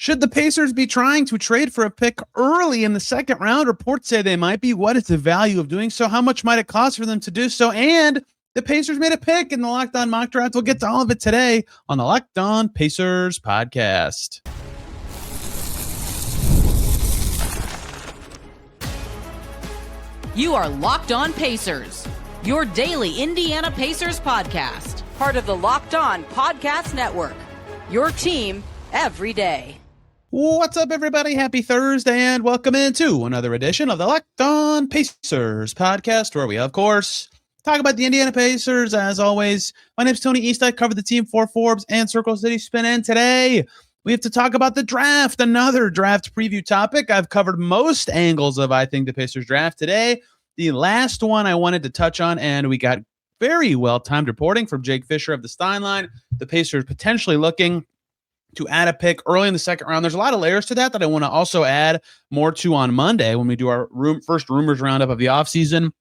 Should the Pacers be trying to trade for a pick early in the second round? Reports say they might be. What is the value of doing so? How much might it cost for them to do so? And the Pacers made a pick in the Locked On Mock Draft. We'll get to all of it today on the Locked On Pacers podcast. You are Locked On Pacers, your daily Indiana Pacers podcast. Part of the Locked On Podcast Network, your team every day. What's up, everybody? Happy Thursday, and welcome into another edition of the Locked On Pacers podcast, where we, of course, talk about the Indiana Pacers. As always, my name's Tony East. I cover the team for Forbes and Circle City Spin, and today we have to talk about the draft, another draft preview topic. I've covered most angles of, I think, the Pacers draft today. The last one I wanted to touch on, and we got very well-timed reporting from Jake Fisher of the Steinline. The Pacers potentially looking to add a pick early in the second round. There's a lot of layers to that I want to also add more to on Monday when we do our first rumors roundup of the offseason.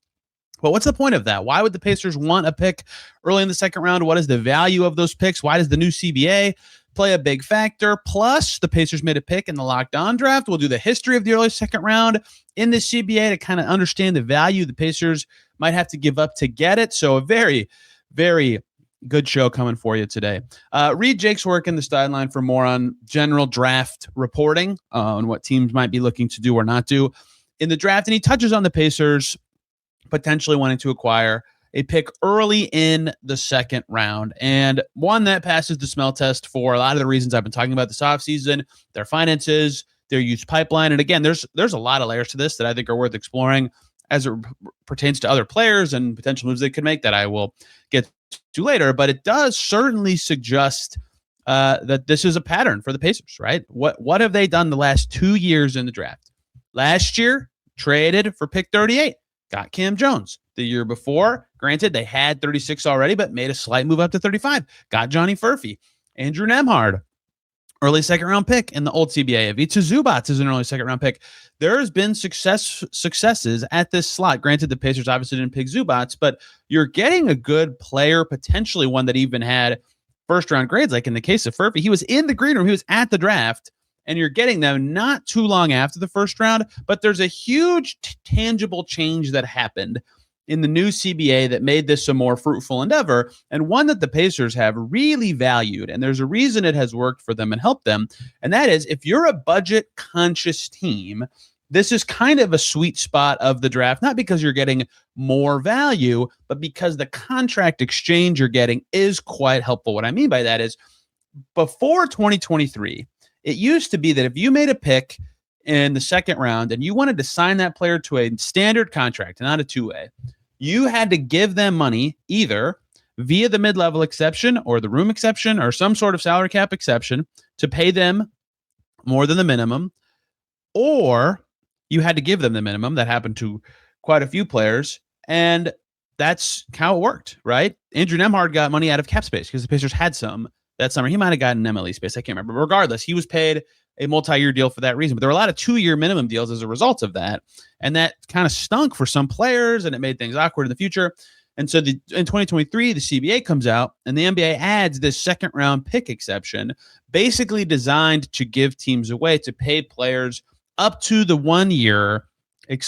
But what's the point of that? Why would the Pacers want a pick early in the second round? What is the value of those picks? Why does the new CBA play a big factor? Plus, the Pacers made a pick in the Locked On draft. We'll do the history of the early second round in the CBA to kind of understand the value the Pacers might have to give up to get it. So a very, very good show coming for you today. Read Jake's work in the Steinline for more on general draft reporting on what teams might be looking to do or not do in the draft. And he touches on the Pacers potentially wanting to acquire a pick early in the second round, and one that passes the smell test for a lot of the reasons I've been talking about this offseason, their finances, their youth pipeline. And again, there's a lot of layers to this that I think are worth exploring as it pertains to other players and potential moves they could make that I will get to later. But it does certainly suggest that this is a pattern for the Pacers, right? What have they done the last 2 years in the draft? Last year, traded for pick 38, got Cam Jones. The year before, granted, they had 36 already, but made a slight move up to 35. Got Johnny Furphy, Andrew Nembhard, early second round pick in the old CBA. Ivica Zubac is an early second round pick. There has been successes at this slot. Granted, the Pacers obviously didn't pick Zubac, but you're getting a good player, potentially one that even had first round grades. Like in the case of Furphy, he was in the green room, he was at the draft, and you're getting them not too long after the first round. But there's a huge tangible change that happened in the new CBA that made this a more fruitful endeavor, and one that the Pacers have really valued. And there's a reason it has worked for them and helped them. And that is, if you're a budget conscious team, this is kind of a sweet spot of the draft, not because you're getting more value, but because the contract exchange you're getting is quite helpful. What I mean by that is, before 2023, it used to be that if you made a pick in the second round and you wanted to sign that player to a standard contract, not a two-way, you had to give them money either via the mid-level exception or the room exception or some sort of salary cap exception to pay them more than the minimum, or you had to give them the minimum. That happened to quite a few players, and that's how it worked, right? Andrew Nembhard got money out of cap space because the Pacers had some that summer. He might have gotten MLE space. I can't remember. But regardless, he was paid a multi-year deal for that reason. But there were a lot of 2-year minimum deals as a result of that. And that kind of stunk for some players, and it made things awkward in the future. And so in 2023, the CBA comes out, and the NBA adds this second-round pick exception, basically designed to give teams a way to pay players up to the 1 year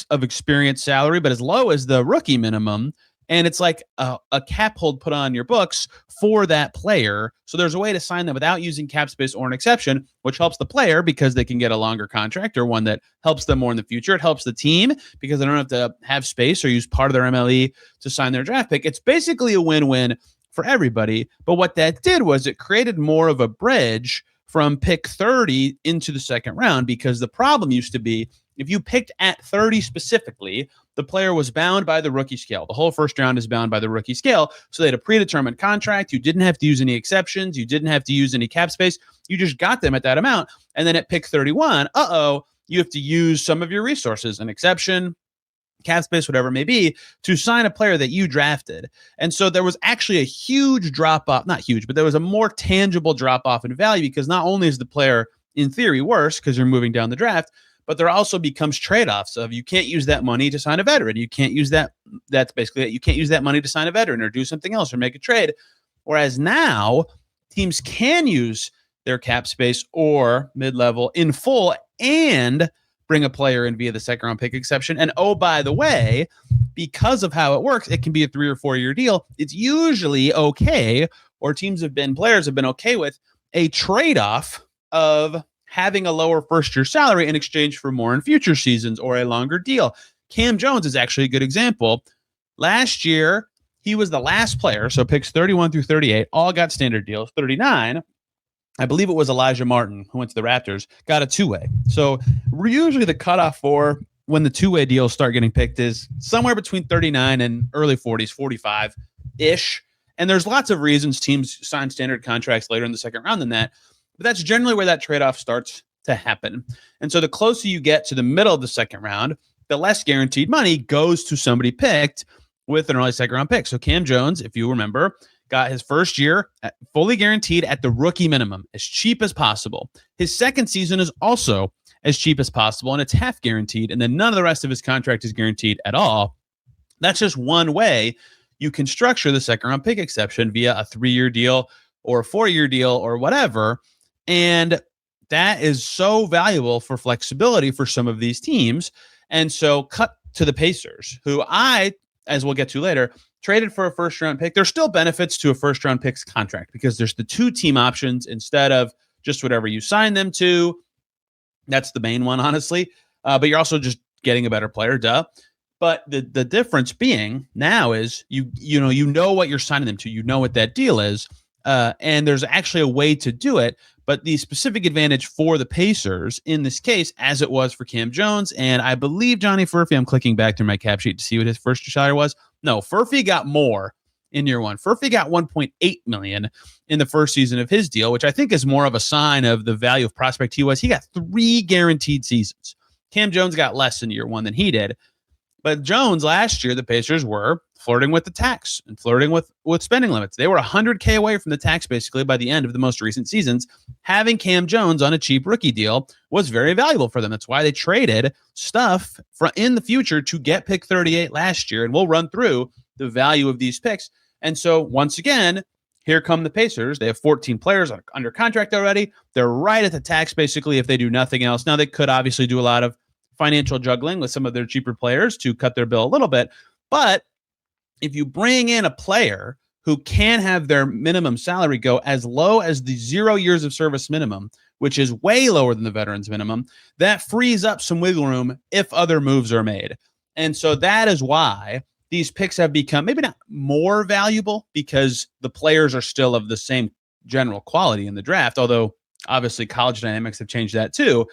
of experience salary, but as low as the rookie minimum. And it's like a cap hold put on your books for that player. So there's a way to sign them without using cap space or an exception, which helps the player because they can get a longer contract or one that helps them more in the future. It helps the team because they don't have to have space or use part of their MLE to sign their draft pick. It's basically a win-win for everybody. But what that did was it created more of a bridge from pick 30 into the second round, because the problem used to be if you picked at 30 specifically, the player was bound by the rookie scale. The whole first round is bound by the rookie scale. So they had a predetermined contract. You didn't have to use any exceptions. You didn't have to use any cap space. You just got them at that amount. And then at pick 31, you have to use some of your resources, an exception, cap space, whatever it may be, to sign a player that you drafted. And so there was actually a huge drop off, not huge, but there was a more tangible drop off in value, because not only is the player in theory worse because you're moving down the draft, but there also becomes trade-offs of you can't use that money to sign a veteran. You can't use that. That's basically it. You can't use that money to sign a veteran or do something else or make a trade. Whereas now teams can use their cap space or mid-level in full and bring a player in via the second round pick exception. And oh, by the way, because of how it works, it can be a 3 or 4 year deal. It's usually okay, or players have been okay with a trade-off of having a lower first-year salary in exchange for more in future seasons or a longer deal. Cam Jones is actually a good example. Last year, he was the last player, so picks 31 through 38, all got standard deals. 39, I believe it was Elijah Martin, who went to the Raptors, got a two-way. So usually the cutoff for when the two-way deals start getting picked is somewhere between 39 and early 40s, 45-ish. And there's lots of reasons teams sign standard contracts later in the second round than that. But that's generally where that trade-off starts to happen. And so the closer you get to the middle of the second round, the less guaranteed money goes to somebody picked with an early second round pick. So Cam Jones, if you remember, got his first year fully guaranteed at the rookie minimum, as cheap as possible. His second season is also as cheap as possible, and it's half guaranteed, and then none of the rest of his contract is guaranteed at all. That's just one way you can structure the second round pick exception via a 3-year deal or a 4-year deal or whatever. And that is so valuable for flexibility for some of these teams. And so cut to the Pacers, who I, as we'll get to later, traded for a first-round pick. There's still benefits to a first-round pick's contract because there's the 2 team options instead of just whatever you sign them to. That's the main one, honestly. But you're also just getting a better player, duh. But the difference being now is you know what you're signing them to. You know what that deal is. And there's actually a way to do it. But the specific advantage for the Pacers in this case, as it was for Cam Jones, and I believe Johnny Furphy, I'm clicking back through my cap sheet to see what his first year salary was. No, Furphy got more in year one. Furphy got $1.8 million in the first season of his deal, which I think is more of a sign of the value of prospect he was. He got 3 guaranteed seasons. Cam Jones got less in year one than he did. But Jones, last year, the Pacers were flirting with the tax and flirting with spending limits. They were $100K away from the tax, basically, by the end of the most recent seasons. Having Cam Jones on a cheap rookie deal was very valuable for them. That's why they traded stuff in the future to get pick 38 last year. And we'll run through the value of these picks. And so, once again, here come the Pacers. They have 14 players under contract already. They're right at the tax, basically, if they do nothing else. Now, they could obviously do a lot of financial juggling with some of their cheaper players to cut their bill a little bit. But if you bring in a player who can have their minimum salary go as low as the 0 years of service minimum, which is way lower than the veterans minimum, that frees up some wiggle room if other moves are made. And so that is why these picks have become maybe not more valuable because the players are still of the same general quality in the draft, although obviously college dynamics have changed that too.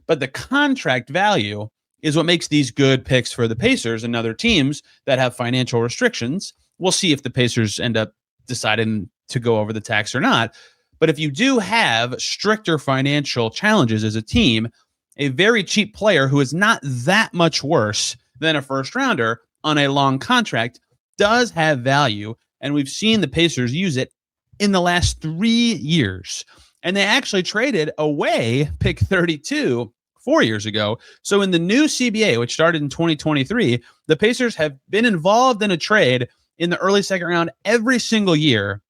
But the contract value is what makes these good picks for the Pacers and other teams that have financial restrictions. We'll see if the Pacers end up deciding to go over the tax or not. But if you do have stricter financial challenges as a team, a very cheap player who is not that much worse than a first rounder on a long contract does have value. And we've seen the Pacers use it in the last 3 years. And they actually traded away pick 32 4 years ago. So in the new CBA, which started in 2023, the Pacers have been involved in a trade in the early second round every single year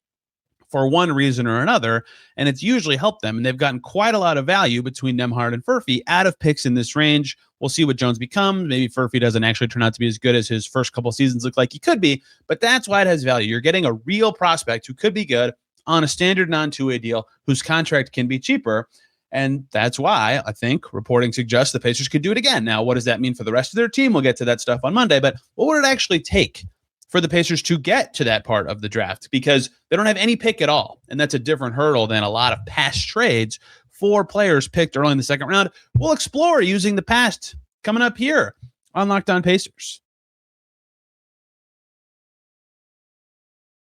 for one reason or another, and it's usually helped them. And they've gotten quite a lot of value between Nembhard and Furphy out of picks in this range. We'll see what Jones becomes. Maybe Furphy doesn't actually turn out to be as good as his first couple seasons look like he could be, but that's why it has value. You're getting a real prospect who could be good on a standard non-two-way deal whose contract can be cheaper. And that's why I think reporting suggests the Pacers could do it again. Now, what does that mean for the rest of their team? We'll get to that stuff on Monday. But what would it actually take for the Pacers to get to that part of the draft? Because they don't have any pick at all. And that's a different hurdle than a lot of past trades for players picked early in the second round. We'll explore using the past coming up here on Locked On Pacers.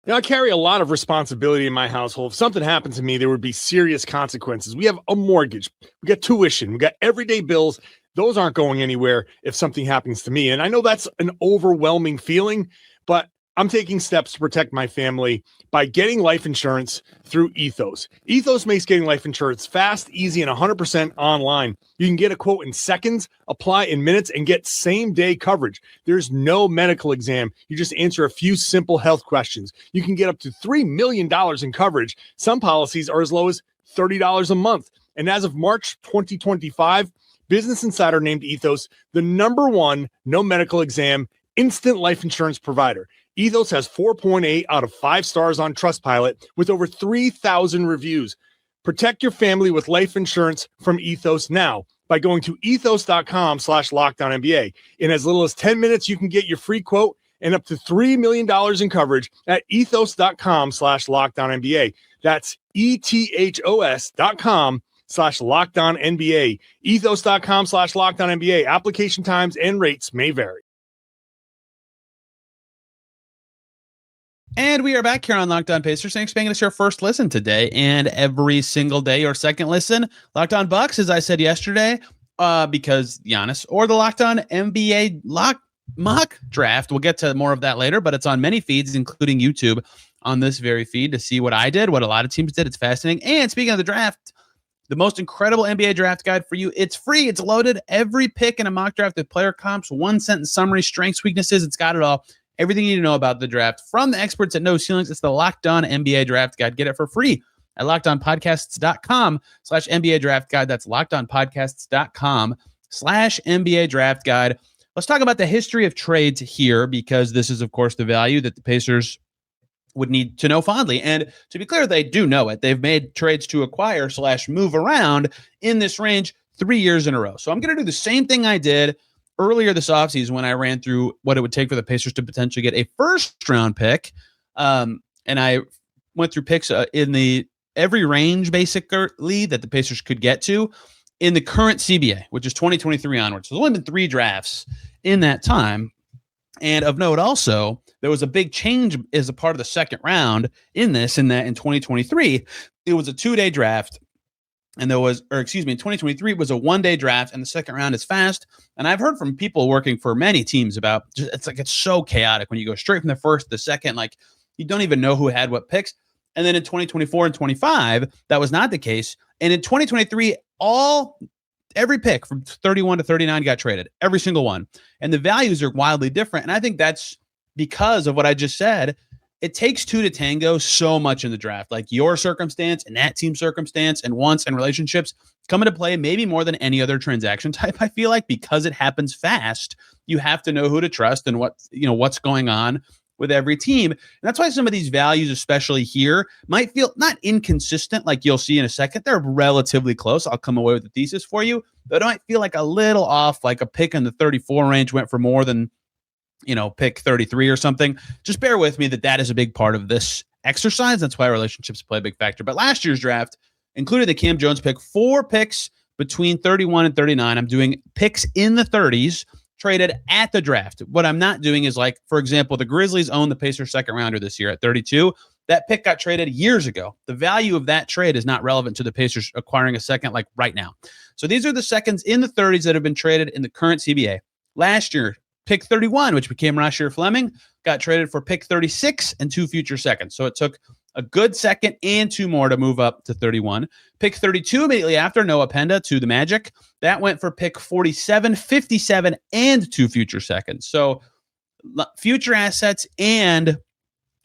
Now, I carry a lot of responsibility in my household. If something happened to me, there would be serious consequences. We have a mortgage. We got tuition. We got everyday bills. Those aren't going anywhere if something happens to me. And I know that's an overwhelming feeling, but I'm taking steps to protect my family by getting life insurance through Ethos. Ethos makes getting life insurance fast, easy, and 100% online. You can get a quote in seconds, apply in minutes, and get same-day coverage. There's no medical exam. You just answer a few simple health questions. You can get up to $3 million in coverage. Some policies are as low as $30 a month. And as of March 2025, Business Insider named Ethos the #1 no medical exam instant life insurance provider. Ethos has 4.8 out of 5 stars on Trustpilot with over 3,000 reviews. Protect your family with life insurance from Ethos now by going to ethos.com/LockedOnNBA. In as little as 10 minutes, you can get your free quote and up to $3 million in coverage at ethos.com/LockedOnNBA. That's ethos.com/LockedOnNBA. Ethos.com/LockedOnNBA. Application times and rates may vary. And we are back here on Locked On Pacers. Thanks for making us your first listen today and every single day, your second listen. Locked On Bucks, as I said yesterday, because Giannis, or the Locked On NBA mock draft. We'll get to more of that later, but it's on many feeds, including YouTube, on this very feed to see what I did, what a lot of teams did. It's fascinating. And speaking of the draft, the most incredible NBA draft guide for you. It's free. It's loaded. Every pick in a mock draft with player comps, 1-sentence summary, strengths, weaknesses. It's got it all. Everything you need to know about the draft from the experts at No Ceilings. It's the Locked On NBA Draft Guide. Get it for free at LockedOnPodcasts.com/NBA Draft Guide. That's LockedOnPodcasts.com/NBA Draft Guide. Let's talk about the history of trades here, because this is, of course, the value that the Pacers would need to know fondly. And to be clear, they do know it. They've made trades to acquire/move around in this range 3 years in a row. So I'm going to do the same thing I did earlier this offseason when I ran through what it would take for the Pacers to potentially get a first-round pick. And I went through picks in the every range, basically, that the Pacers could get to in the current CBA, which is 2023 onwards. So there's only been 3 drafts in that time. And of note also, there was a big change as a part of the second round in that in 2023, it was a 2-day draft. And in 2023 it was a 1-day draft, and the second round is fast. And I've heard from people working for many teams about it's so chaotic when you go straight from the first to the second, like you don't even know who had what picks. And then in 2024 and 25, that was not the case. And in 2023, every pick from 31 to 39 got traded, every single one. And the values are wildly different. And I think that's because of what I just said. It takes 2 to tango so much in the draft, like your circumstance and that team's circumstance and wants and relationships come into play maybe more than any other transaction type. I feel like because it happens fast, you have to know who to trust and what's going on with every team. And that's why some of these values, especially here, might feel not inconsistent, like you'll see in a second. They're relatively close. I'll come away with the thesis for you, but it might feel like a little off, like a pick in the 34 range went for more than pick 33 or something. Just bear with me that is a big part of this exercise. That's why relationships play a big factor. But last year's draft included the Cam Jones pick, 4 picks between 31 and 39. I'm doing picks in the 30s traded at the draft. What I'm not doing is, like, for example, the Grizzlies own the Pacers second rounder this year at 32. That pick got traded years ago. The value of that trade is not relevant to the Pacers acquiring a second like right now. So these are the seconds in the 30s that have been traded in the current CBA. Last year, pick 31, which became Rasheer Fleming, got traded for pick 36 and 2 future seconds. So it took a good second and 2 more to move up to 31. Pick 32 immediately after, Noah Penda to the Magic. That went for pick 47, 57, and 2 future seconds. So future assets and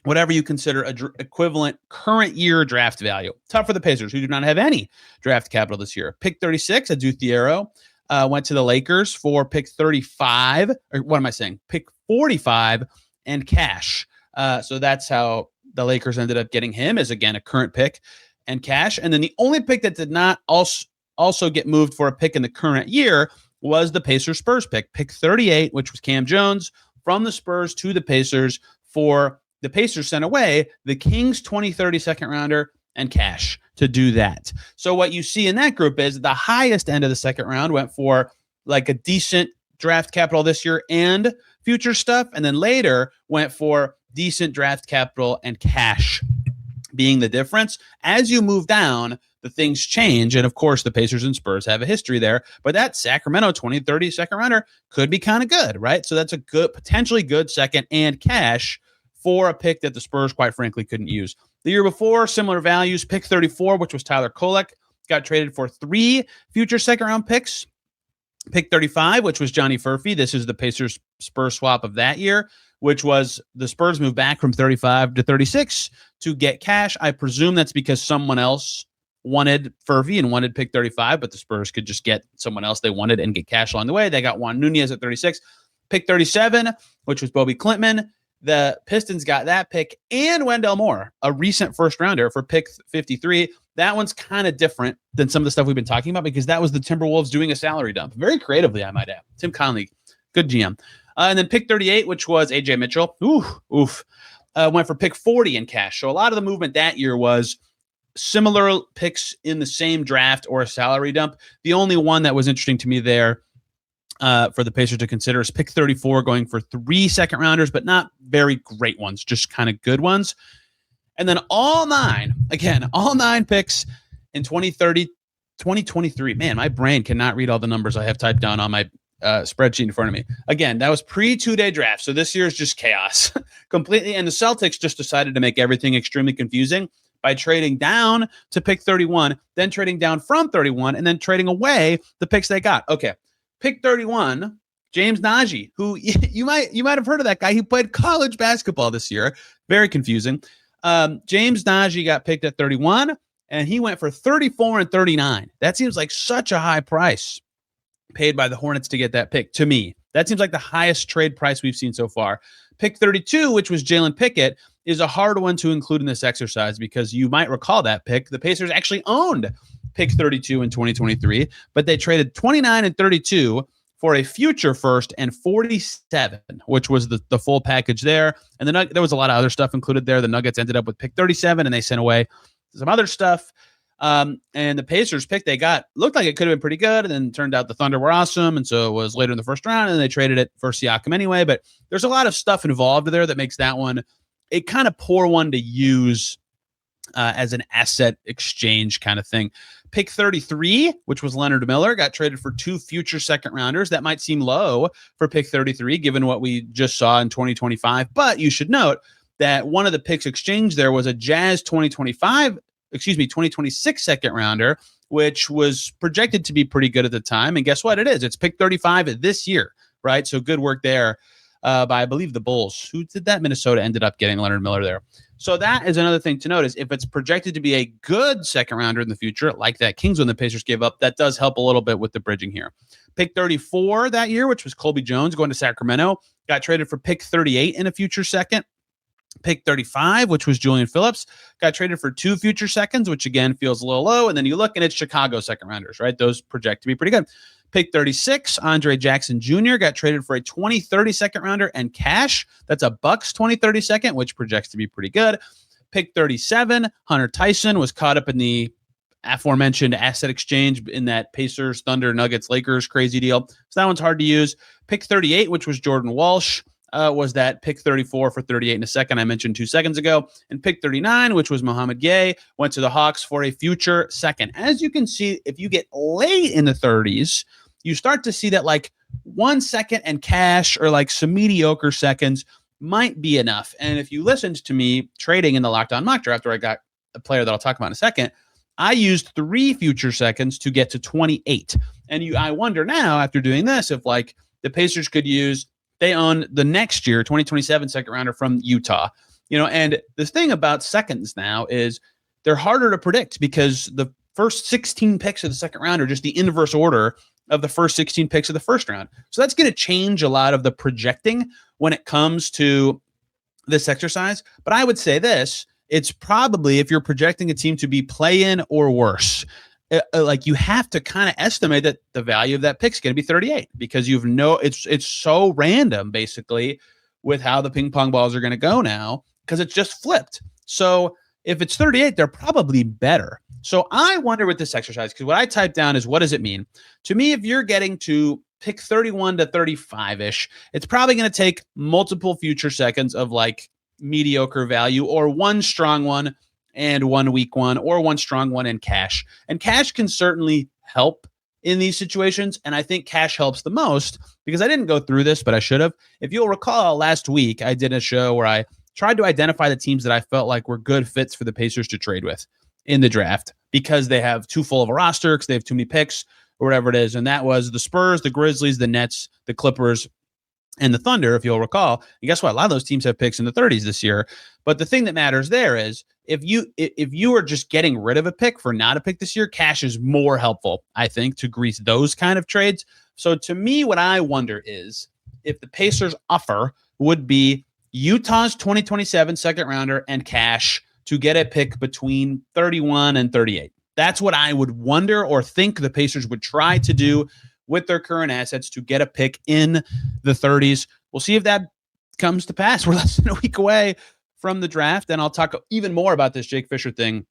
whatever you consider equivalent current year draft value. Tough for the Pacers, who do not have any draft capital this year. Pick 36, Adou Thiero, went to the Lakers for pick 35, or what am I saying? Pick 45 and cash. So that's how the Lakers ended up getting him, as again, a current pick and cash. And then the only pick that did not also get moved for a pick in the current year was the Pacers Spurs pick, pick 38, which was Cam Jones from the Spurs to the Pacers, for the Pacers sent away the Kings 2030 second rounder and cash to do that. So what you see in that group is the highest end of the second round went for like a decent draft capital this year and future stuff, and then later went for decent draft capital and cash being the difference. As you move down, the things change, and of course the Pacers and Spurs have a history there, but that Sacramento 2030 second rounder could be kind of good, right? So that's a good, potentially good second and cash for a pick that the Spurs, quite frankly, couldn't use. The year before, similar values, pick 34, which was Tyler Kolek, got traded for 3 future second-round picks. Pick 35, which was Johnny Furphy. This is the Pacers-Spurs swap of that year, which was the Spurs moved back from 35 to 36 to get cash. I presume that's because someone else wanted Furphy and wanted pick 35, but the Spurs could just get someone else they wanted and get cash along the way. They got Juan Nunez at 36. Pick 37, which was Bobby Klintman. The Pistons got that pick and Wendell Moore, a recent first rounder, for pick 53. That one's kind of different than some of the stuff we've been talking about because that was the Timberwolves doing a salary dump. Very creatively, I might add. Tim Conley, good GM. And then pick 38, which was AJ Mitchell. Went for pick 40 in cash. So a lot of the movement that year was similar picks in the same draft or a salary dump. The only one that was interesting to me there for the Pacers to consider is pick 34, going for 3 second rounders, but not very great ones, just kind of good ones. And then all nine picks in 2023. Man, my brain cannot read all the numbers I have typed down on my spreadsheet in front of me. Again, that was pre-2-day draft. So this year is just chaos completely. And the Celtics just decided to make everything extremely confusing by trading down to pick 31, then trading down from 31, and then trading away the picks they got. Okay. Pick 31, James Najee, who you might have heard of that guy. He played college basketball this year. Very confusing. James Najee got picked at 31, and he went for 34 and 39. That seems like such a high price paid by the Hornets to get that pick to me. That seems like the highest trade price we've seen so far. Pick 32, which was Jalen Pickett, is a hard one to include in this exercise because you might recall that pick. The Pacers actually owned pick 32 in 2023, but they traded 29 and 32 for a future first and 47, which was the full package there. And there was a lot of other stuff included there. The Nuggets ended up with pick 37, and they sent away some other stuff. And the Pacers pick they got looked like it could have been pretty good, and then turned out the Thunder were awesome, and so it was later in the first round, and they traded it for Siakam anyway. But there's a lot of stuff involved there that makes that one a kind of poor one to use as an asset exchange kind of thing. Pick 33, which was Leonard Miller, got traded for 2 future second rounders. That might seem low for pick 33, given what we just saw in 2025. But you should note that one of the picks exchanged there was a Jazz 2026 second rounder, which was projected to be pretty good at the time. And guess what? It is. It's pick 35 this year, right? So good work there by, I believe, the Bulls. Who did that? Minnesota ended up getting Leonard Miller there. So that is another thing to note is if it's projected to be a good second rounder in the future, like that Kings one the Pacers gave up, that does help a little bit with the bridging here. Pick 34 that year, which was Colby Jones going to Sacramento, got traded for pick 38 in a future second. Pick 35, which was Julian Phillips, got traded for 2 future seconds, which again feels a little low. And then you look and it's Chicago second rounders, right? Those project to be pretty good. Pick 36, Andre Jackson Jr. got traded for a 2030 second rounder and cash. That's a Bucks 2030 second, which projects to be pretty good. Pick 37, Hunter Tyson was caught up in the aforementioned asset exchange in that Pacers, Thunder, Nuggets, Lakers crazy deal. So that one's hard to use. Pick 38, which was Jordan Walsh, was that pick 34 for 38 in a second I mentioned 2 seconds ago. And pick 39, which was Mohamed Gay, went to the Hawks for a future second. As you can see, if you get late in the 30s, you start to see that like 1 second and cash or like some mediocre seconds might be enough. And if you listened to me trading in the Locked On Mock Draft, where I got a player that I'll talk about in a second, I used 3 future seconds to get to 28. And I wonder now, after doing this, if like the Pacers could use, they own the next year, 2027 second rounder from Utah. And the thing about seconds now is they're harder to predict because the first 16 picks of the second round are just the inverse order of the first 16 picks of the first round. So that's going to change a lot of the projecting when it comes to this exercise. But I would say this, it's probably, if you're projecting a team to be play-in or worse, like you have to kind of estimate that the value of that pick is going to be 38 because it's so random basically with how the ping pong balls are going to go now because it's just flipped. So if it's 38, they're probably better. So I wonder with this exercise, because what I typed down is, what does it mean? To me, if you're getting to pick 31 to 35-ish, it's probably going to take multiple future seconds of like mediocre value or 1 strong one and 1 weak one or 1 strong one and cash. And cash can certainly help in these situations. And I think cash helps the most because I didn't go through this, but I should have. If you'll recall, last week, I did a show where I tried to identify the teams that I felt like were good fits for the Pacers to trade with in the draft because they have too full of a roster, because they have too many picks or whatever it is. And that was the Spurs, the Grizzlies, the Nets, the Clippers, and the Thunder, if you'll recall. And guess what? A lot of those teams have picks in the 30s this year. But the thing that matters there is if you are just getting rid of a pick for not a pick this year, cash is more helpful, I think, to grease those kind of trades. So to me, what I wonder is if the Pacers' offer would be Utah's 2027 second rounder and cash to get a pick between 31 and 38. That's what I would wonder or think the Pacers would try to do with their current assets to get a pick in the 30s. We'll see if that comes to pass. We're less than a week away from the draft, and I'll talk even more about this Jake Fisher thing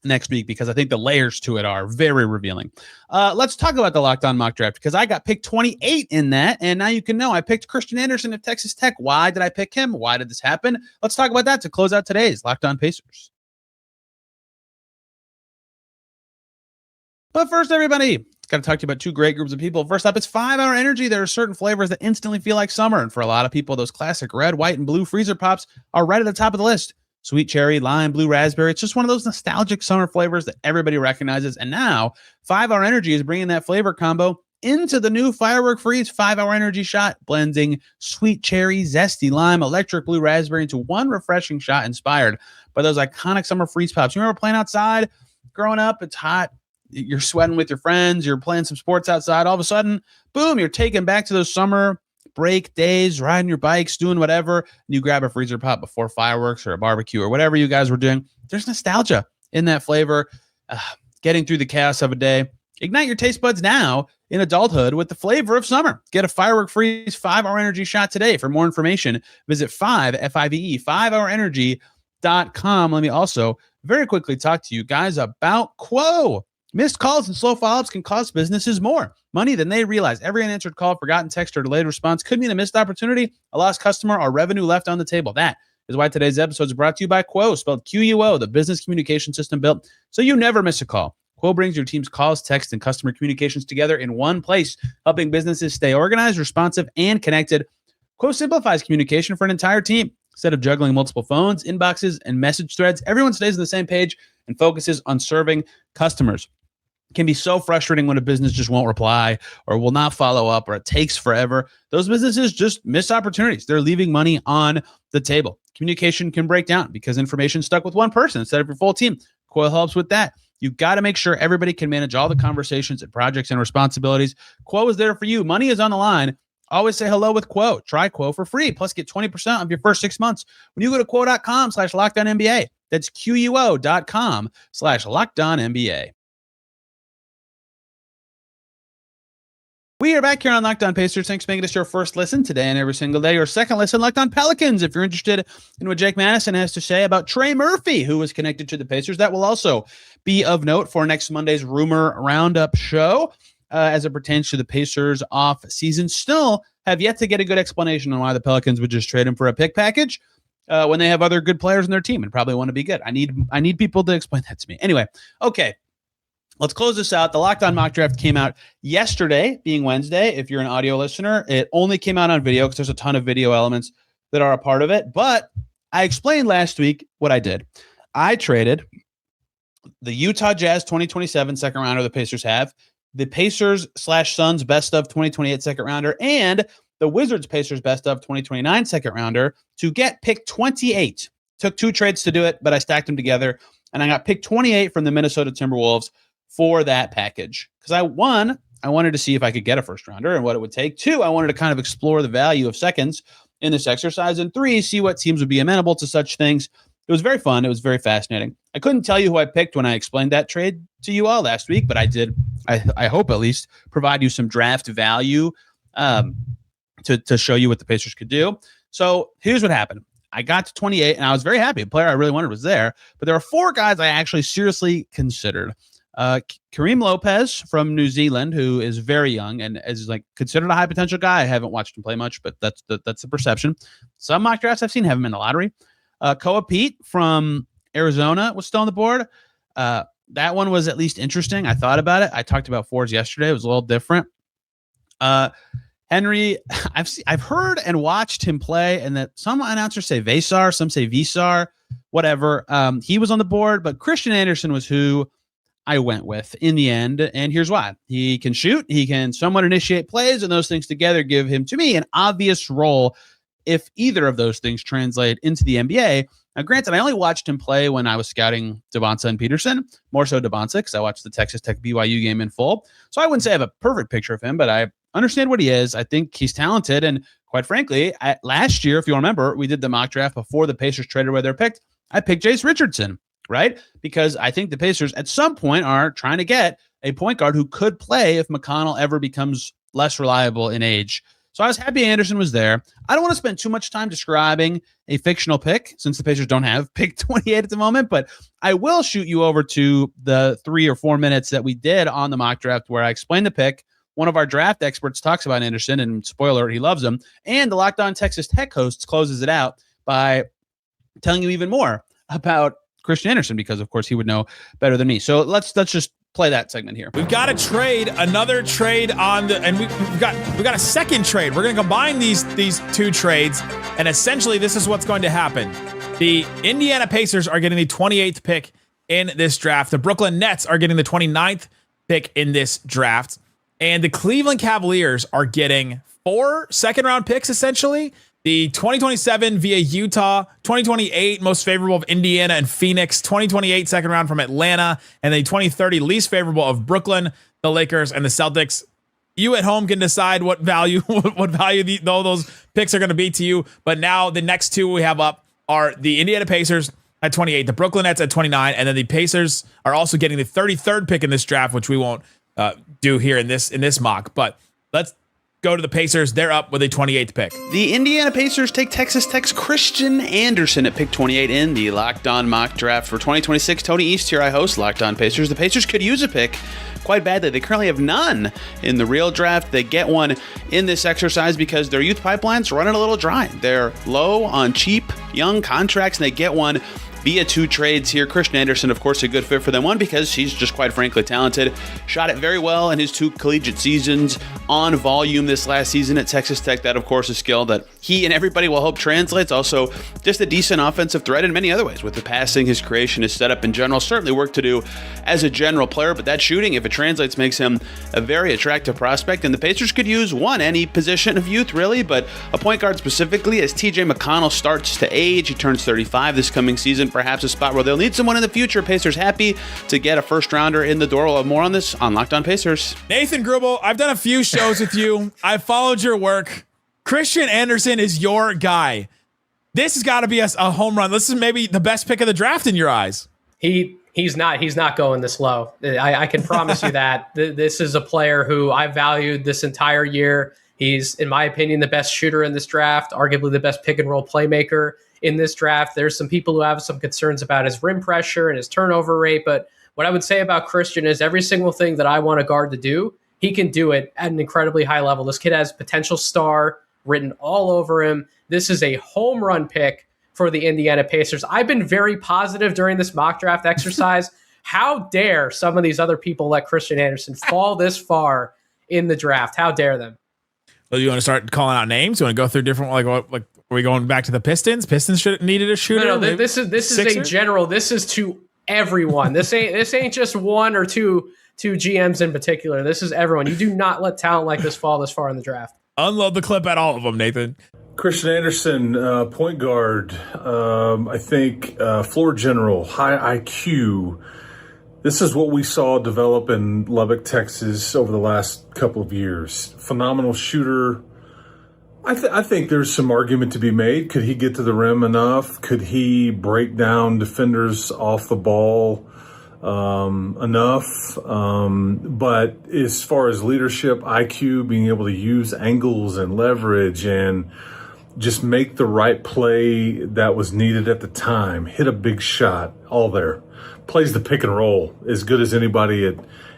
next week because I think the layers to it are very revealing. Let's talk about the Locked On Mock Draft because I got picked 28 in that, and now you can know I picked Christian Anderson of Texas Tech. Why did I pick him? Why did this happen? Let's talk about that to close out today's Locked On Pacers. But first, everybody, got to talk to you about two great groups of people. First up, it's 5 Hour Energy. There are certain flavors that instantly feel like summer, and for a lot of people, those classic red, white, and blue freezer pops are right at the top of the list. Sweet cherry, lime, blue raspberry. It's just one of those nostalgic summer flavors that everybody recognizes. And now 5 Hour Energy is bringing that flavor combo into the new Firework Freeze 5 Hour Energy shot, blending sweet cherry, zesty lime, electric blue raspberry into one refreshing shot inspired by those iconic summer freeze pops. You remember playing outside growing up? It's hot. You're sweating with your friends. You're playing some sports outside. All of a sudden, boom, you're taken back to those summer break days, riding your bikes, doing whatever, and you grab a freezer pop before fireworks or a barbecue or whatever you guys were doing. There's nostalgia in that flavor. Getting through the chaos of a day. Ignite your taste buds now in adulthood with the flavor of summer. Get a Firework Freeze 5 Hour Energy shot today. For more information, visit 5hourEnergy.com. Let me also very quickly talk to you guys about Quo. Missed calls and slow follow-ups can cost businesses more money than they realize. Every unanswered call, forgotten text, or delayed response could mean a missed opportunity, a lost customer, or revenue left on the table. That is why today's episode is brought to you by Quo, spelled Quo, the business communication system built so you never miss a call. Quo brings your team's calls, text, and customer communications together in one place, helping businesses stay organized, responsive, and connected. Quo simplifies communication for an entire team. Instead of juggling multiple phones, inboxes, and message threads, everyone stays on the same page and focuses on serving customers. Can be so frustrating when a business just won't reply or will not follow up or it takes forever. Those businesses just miss opportunities. They're leaving money on the table. Communication can break down because information is stuck with one person instead of your full team. Quo helps with that. You've got to make sure everybody can manage all the conversations and projects and responsibilities. Quo is there for you. Money is on the line. Always say hello with Quo. Try Quo for free. Plus, get 20% of your first 6 months when you go to quo.com/LockedOnNBA. That's QUO.com/LockedOnNBA. We are back here on Locked On Pacers. Thanks for making this your first listen today and every single day. Your second listen, Locked On Pelicans. If you're interested in what Jake Madison has to say about Trey Murphy, who is connected to the Pacers, that will also be of note for next Monday's Rumor Roundup show as it pertains to the Pacers off season. Still have yet to get a good explanation on why the Pelicans would just trade him for a pick package when they have other good players in their team and probably want to be good. I need people to explain that to me. Anyway, okay. Let's close this out. The Locked On Mock Draft came out yesterday, being Wednesday. If you're an audio listener, it only came out on video because there's a ton of video elements that are a part of it. But I explained last week what I did. I traded the Utah Jazz 2027 second rounder the Pacers have, the Pacers/Suns best of 2028 second rounder, and the Wizards Pacers best of 2029 second rounder to get pick 28. Took 2 trades to do it, but I stacked them together, and I got pick 28 from the Minnesota Timberwolves for that package. Because I wanted to see if I could get a first rounder and what it would take. 2, I wanted to kind of explore the value of seconds in this exercise. And 3, see what teams would be amenable to such things. It was very fun. It was very fascinating. I couldn't tell you who I picked when I explained that trade to you all last week, but I did, I hope at least, provide you some draft value to show you what the Pacers could do. So here's what happened. I got to 28, and I was very happy. A player I really wanted was there. But there are 4 guys I actually seriously considered. Kareem Lopez from New Zealand, who is very young and is like considered a high potential guy. I haven't watched him play much, but that's the perception. Some mock drafts I've seen have him in the lottery. Koa Pete from Arizona was still on the board. That one was at least interesting. I thought about it. I talked about 4s yesterday. It was a little different. Henry, I've heard and watched him play, and that some announcers say Vasar, some say Visar, whatever. He was on the board, but Christian Anderson was who I went with in the end, and here's why. He can shoot, he can somewhat initiate plays, and those things together give him, to me, an obvious role if either of those things translate into the NBA. Now, granted, I only watched him play when I was scouting Devonta and Peterson, more so Devonta, because I watched the Texas Tech BYU game in full. So I wouldn't say I have a perfect picture of him, but I understand what he is. I think he's talented. And quite frankly, last year, if you remember, we did the mock draft before the Pacers traded where they're picked. I picked Jace Richardson, right? Because I think the Pacers at some point are trying to get a point guard who could play if McConnell ever becomes less reliable in age. So I was happy Anderson was there. I don't want to spend too much time describing a fictional pick since the Pacers don't have pick 28 at the moment, but I will shoot you over to the 3 or 4 minutes that we did on the mock draft where I explained the pick. One of our draft experts talks about Anderson, and spoiler, he loves him. And the Locked On Texas Tech host closes it out by telling you even more about Christian Anderson, because of course he would know better than me. So let's just play that segment here. We've got a trade, another trade on the, and we've got a second trade. We're going to combine these two trades, and essentially this is what's going to happen. The Indiana Pacers are getting the 28th pick in this draft. The Brooklyn Nets are getting the 29th pick in this draft, and the Cleveland Cavaliers are getting 4 second-round picks, essentially. The 2027 via Utah, 2028 most favorable of Indiana and Phoenix, 2028 second round from Atlanta, and the 2030 least favorable of Brooklyn, the Lakers, and the Celtics. You at home can decide what value those picks are going to be to you. But now the next two we have up are the Indiana Pacers at 28, the Brooklyn Nets at 29, and then the Pacers are also getting the 33rd pick in this draft, which we won't do here in this mock. But let's go to the Pacers. They're up with a 28th pick. The Indiana Pacers take Texas Tech's Christian Anderson at pick 28 in the Locked On mock draft for 2026. Tony East here. I host Locked On Pacers. The Pacers could use a pick quite badly. They currently have none in the real draft. They get one in this exercise because their youth pipeline's running a little dry. They're low on cheap young contracts, and they get one via 2 trades here. Christian Anderson, of course, a good fit for them. One, because he's just quite frankly talented. Shot it very well in his 2 collegiate seasons on volume this last season at Texas Tech. That, of course, is a skill that he and everybody will hope translates. Also, just a decent offensive threat in many other ways. With the passing, his creation, his setup in general. Certainly work to do as a general player, but that shooting, if it translates, makes him a very attractive prospect. And the Pacers could use any position of youth, really, but a point guard specifically as TJ McConnell starts to age. He turns 35 this coming season. Perhaps a spot where they'll need someone in the future. Pacers happy to get a first rounder in the door. We'll have more on this on Locked On Pacers. Nathan Grubel, I've done a few shows with you. I've followed your work. Christian Anderson is your guy. This has got to be a home run. This is maybe the best pick of the draft in your eyes. He's not going this low. I can promise you that. This is a player who I valued this entire year. He's, in my opinion, the best shooter in this draft, arguably the best pick and roll playmaker in this draft. There's some people who have some concerns about his rim pressure and his turnover rate, but what I would say about Christian is every single thing that I want a guard to do, he can do it at an incredibly high level. This kid has potential star written all over him. This is a home run pick for the Indiana Pacers. I've been very positive during this mock draft exercise. How dare some of these other people let Christian Anderson fall this far in the draft? How dare them? Well, you want to start calling out names? You want to go through different, like are we going back to the Pistons? Pistons needed a shooter. No, this is a general. This is to everyone. This ain't just one or two GMs in particular. This is everyone. You do not let talent like this fall this far in the draft. Unload the clip at all of them, Nathan. Christian Anderson, point guard. I think floor general, high IQ. This is what we saw develop in Lubbock, Texas over the last couple of years. Phenomenal shooter. I think there's some argument to be made. Could he get to the rim enough? Could he break down defenders off the ball enough? But as far as leadership, IQ, being able to use angles and leverage and just make the right play that was needed at the time, hit a big shot, all there. Plays the pick and roll as good as anybody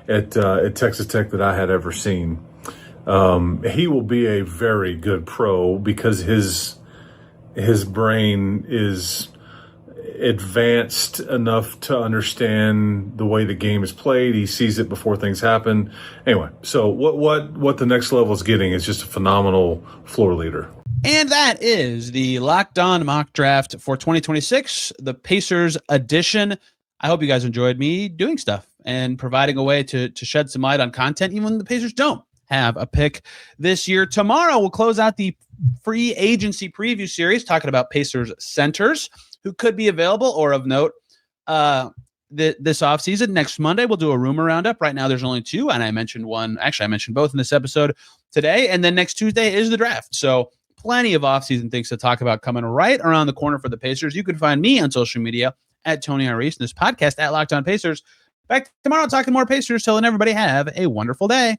at Texas Tech that I had ever seen. He will be a very good pro because his brain is advanced enough to understand the way the game is played. He sees it before things happen. Anyway, so what the next level is getting is just a phenomenal floor leader. And that is the Locked On mock draft for 2026, the Pacers edition. I hope you guys enjoyed me doing stuff and providing a way to shed some light on content, even when the Pacers don't have a pick this year. Tomorrow, we'll close out the free agency preview series, talking about Pacers centers who could be available or of note this offseason. Next Monday, we'll do a rumor roundup. Right now, there's only 2, and I mentioned one. Actually, I mentioned both in this episode today. And then next Tuesday is the draft. So plenty of offseason things to talk about coming right around the corner for the Pacers. You can find me on social media at Tony R. Reese and this podcast at Locked On Pacers. Back tomorrow talking more Pacers. Till then, everybody have a wonderful day.